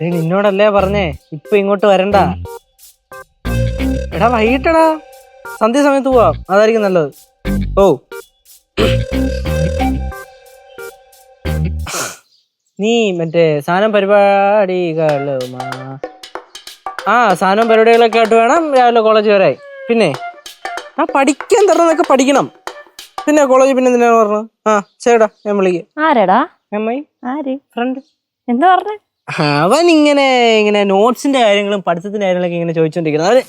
നിന്നോടല്ലേ പറഞ്ഞേ ഇപ്പൊ ഇങ്ങോട്ട് വരണ്ട. എടാ വൈകിട്ടടാ, സന്ധ്യ സമയത്ത് പോവാം, അതായിരിക്കും നല്ലത്. ഓ നീ മറ്റേ സാധനം പരിപാടികളൊക്കെ ആയിട്ട് വേണം രാവിലെ കോളേജ് വരായി. പിന്നെ പഠിക്കാൻ തരണതൊക്കെ പഠിക്കണം. പിന്നെ കോളേജ് പിന്നെ എന്തിനാണ് പറഞ്ഞത്? ചേടാ ഞാൻ വിളിക്കാം. ആരാടാ? ആര്? ഫ്രണ്ട്. എന്താ പറഞ്ഞ? അവൻ ഇങ്ങനെ നോട്ട്സിന്റെ കാര്യങ്ങളും പഠിത്തത്തിന്റെ കാര്യങ്ങളൊക്കെ ഇങ്ങനെ ചോദിച്ചോണ്ടിരിക്കുന്നത്. അവന്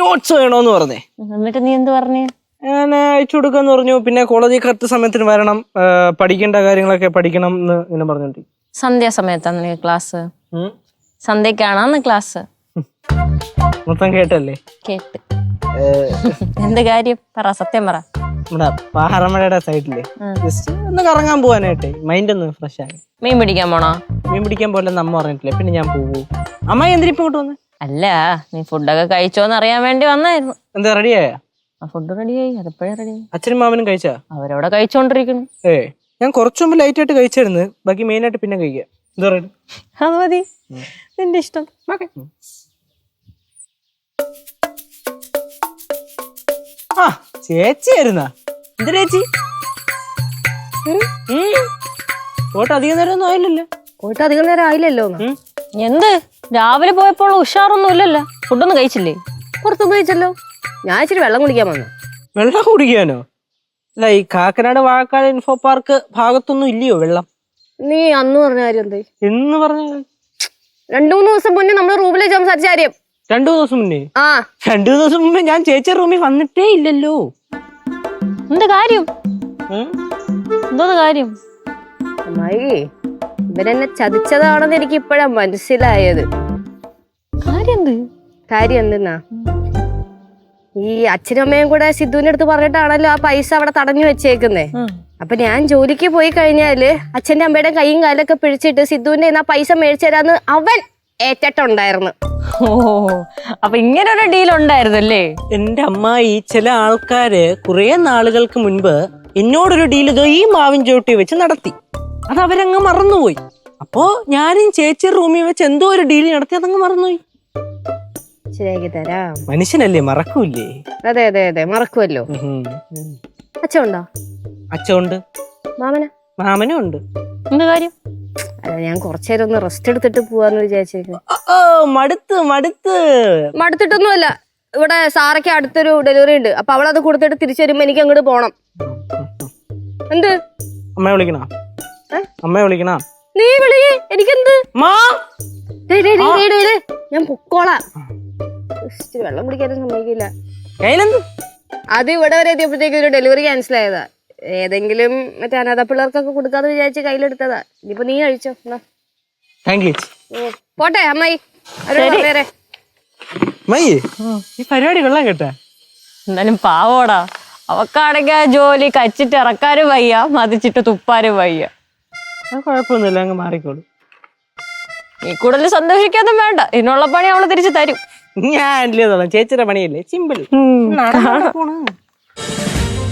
നോട്ട്സ് വേണോന്ന് പറഞ്ഞേ. എന്നിട്ട് നീ എന്ത് പറഞ്ഞു? ഞാൻ അയച്ചു കൊടുക്കാന്ന് പറഞ്ഞു. പിന്നെ കോളേജിൽ കറക്റ്റ് സമയത്തിന് വരണം, പഠിക്കേണ്ട കാര്യങ്ങളൊക്കെ പഠിക്കണം എന്ന് ഇങ്ങനെ പറഞ്ഞോണ്ടിരിക്കും. സന്ധ്യാസമയത്താണ് ക്ലാസ്? സന്ധ്യക്കാണോ ക്ലാസ്? മൊത്തം കേട്ടല്ലേ? കേട്ട്. എന്ത് കാര്യം പറ, സത്യം പറ. നമ്മുടെ പാറമഴയുടെ സൈഡില് ജസ്റ്റ് ഒന്ന് കറങ്ങാൻ പോവാനായിട്ടെ, മൈൻഡ് ഒന്ന് ഫ്രഷ് ആയി. മീൻ പിടിക്കാൻ പോണോ? മീൻ പിടിക്കാൻ പോലെന്ന് അമ്മ പറഞ്ഞിട്ടില്ലേ, പിന്നെ ഞാൻ പോവൂ. അമ്മ എന്തിനിപ്പോ ഇങ്ങോട്ട് വന്നേ? അല്ല, നീ ഫുഡൊക്കെ കഴിച്ചോന്ന് അറിയാൻ വേണ്ടി വന്നായിരുന്നു. എന്താ റെഡിയായ? ഫുഡ് റെഡിയായി, അതെപ്പോഴേ റെഡിയായി. അച്ഛനും മാമനും കഴിച്ചാ? അവരവിടെ കഴിച്ചോണ്ടിരിക്കുന്നു. ഞാൻ കുറച്ചു മുമ്പ് ലൈറ്റ് ആയിട്ട് കഴിച്ചായിരുന്നു, ബാക്കി മെയിൻ ആയിട്ട് പിന്നെ കഴിക്കാം. എന്താ പറയുക? അത് മതി, നിന്റെ ഇഷ്ടം. ചേച്ചിയായിരുന്നാ? എന്ത് ചേച്ചി? പോയിട്ട് അധികം നേരം ഒന്നും ആയില്ലല്ലോ. എന്ത് രാവിലെ പോയപ്പോൾ ഉഷാറൊന്നും ഇല്ലല്ലോ? ഫുഡൊന്നും കഴിച്ചില്ലേ? പുറത്തൊന്നും കഴിച്ചല്ലോ. ഞാൻ ഇച്ചിരി വെള്ളം കുടിക്കാൻ വന്നു. വെള്ളം കുടിക്കാനോ? അല്ല, ഈ കാക്കനാട് വാഴക്കാട് ഇൻഫോ പാർക്ക് ഭാഗത്തൊന്നും ഇല്ലയോ വെള്ളം? നീ അന്ന് പറഞ്ഞ കാര്യം എന്താ? എന്ന് പറഞ്ഞ 2-3 ദിവസം മുന്നേ നമ്മള് റൂമിലേക്ക് സംസാരിച്ച കാര്യം. 2 ദിവസം മുന്നേ? 2 ദിവസം മുമ്പേ ഞാൻ ചേച്ചി റൂമിൽ വന്നിട്ടേ ഇല്ലല്ലോ. എന്ത് കാര്യം? എന്തോ കാര്യം? അമ്മായി, ഇവരെന്നെ ചതിച്ചതാണെന്ന് എനിക്ക് ഇപ്പോഴാ മനസ്സിലായത്. കാര്യം എന്തെന്നാ, ഈ അച്ഛനും അമ്മയും കൂടെ സിദ്ധുവിന്റെ അടുത്ത് പറഞ്ഞിട്ടാണല്ലോ ആ പൈസ അവിടെ തടഞ്ഞു വെച്ചേക്കുന്നേ. അപ്പൊ ഞാൻ ജോലിക്ക് പോയി കഴിഞ്ഞാല് അച്ഛന്റെ അമ്മയുടെ കൈയും കാലൊക്കെ പിടിച്ചിട്ട് സിദ്ധുവിന്റെ ആ പൈസ മേടിച്ചു തരാന്ന് അവൻ ഏറ്റിട്ടുണ്ടായിരുന്നു. ഓ, അപ്പൊ ഇങ്ങനെ ഒരു ഡീൽ ഉണ്ടായിരുന്നല്ലേ? എന്റെ അമ്മായി, ചില ആൾക്കാര് കുറെ നാളുകൾക്ക് മുൻപ് എന്നോടൊരു ഡീൽ ഇതോ ഈ മാവിൻ ചോട്ടി വെച്ച് നടത്തി. അത് അവരങ്ങ് മറന്നുപോയി. അപ്പോ ഞാനും ചേച്ചി റൂമിൽ വെച്ച് എന്തോ ഒരു ഡീൽ നടത്തി, അതങ്ങ് മറന്നുപോയി. ശരിയാക്കി തരാം. മനുഷ്യനല്ലേ, മറക്കൂലേ? അതെ അതെ അതെ, മറക്കുമല്ലോ. അച്ഛനുണ്ടോ? അച്ഛനുണ്ട്. മാമനും ഉണ്ട്. എന്ത് കാര്യം? അല്ല, ഞാൻ കുറച്ചേരം ഒന്ന് റെസ്റ്റ് എടുത്തിട്ട് പോവാന്ന് വിചാരിച്ചേക്കും. മടുത്തിട്ടൊന്നുമല്ല. ഇവിടെ സാറയ്ക്ക് അടുത്തൊരു ഡെലിവറി ഉണ്ട്. അപ്പൊ അവളത് കൊടുത്തിട്ട് തിരിച്ചു വരുമ്പോ എനിക്ക് അങ്ങോട്ട് പോണം. എന്ത്? അമ്മയെ വിളിക്കണ? നീ വിളി, എനിക്കെന്ത്? ഞാൻ പൊക്കോളാം. വെള്ളം കുടിക്കാനും സമ്മതിക്കില്ല. അത് ഇവിടെ വരെ എത്തിയപ്പോഴത്തേക്ക് ഒരു ഡെലിവറി ക്യാൻസൽ ആയതാ. ഏതെങ്കിലും മറ്റേ അനാഥ പിള്ളേർക്കൊക്കെ കൊടുക്കാന്ന് വിചാരിച്ച് കയ്യിലെടുത്തതാ. ഇനിയിപ്പോ നീ കഴിച്ചോ. പോട്ടെ അമ്മായി. ഈ പരിപാടി കൊള്ളാൻ കേട്ടാ. എന്നാലും പാവോടാ, അവക്കാണെങ്കിൽ ആ ജോലി കച്ചിട്ട് ഇറക്കാനും വയ്യ, മതിച്ചിട്ട് തുപ്പാനും വയ്യ. കുഴപ്പമൊന്നുമില്ല, അങ്ങ് മാറിക്കോളൂ. നീ കൂടുതൽ സന്തോഷിക്കാനും വേണ്ട, ഇതിനുള്ള പണി അവള് തിരിച്ചു തരും. ഞാൻ ചേച്ചിയുടെ പണിയല്ലേ, സിമ്പിൾ.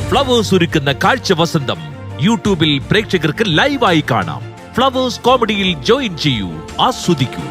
ഫ്ലവേഴ്സ് ഒരുക്കുന്ന കാഴ്ച വസന്തം യൂട്യൂബിൽ പ്രേക്ഷകർക്ക് ലൈവായി കാണാം. ഫ്ലവേഴ്സ് കോമഡിയിൽ ജോയിൻ ചെയ്യൂ, ആസ്വദിക്കൂ.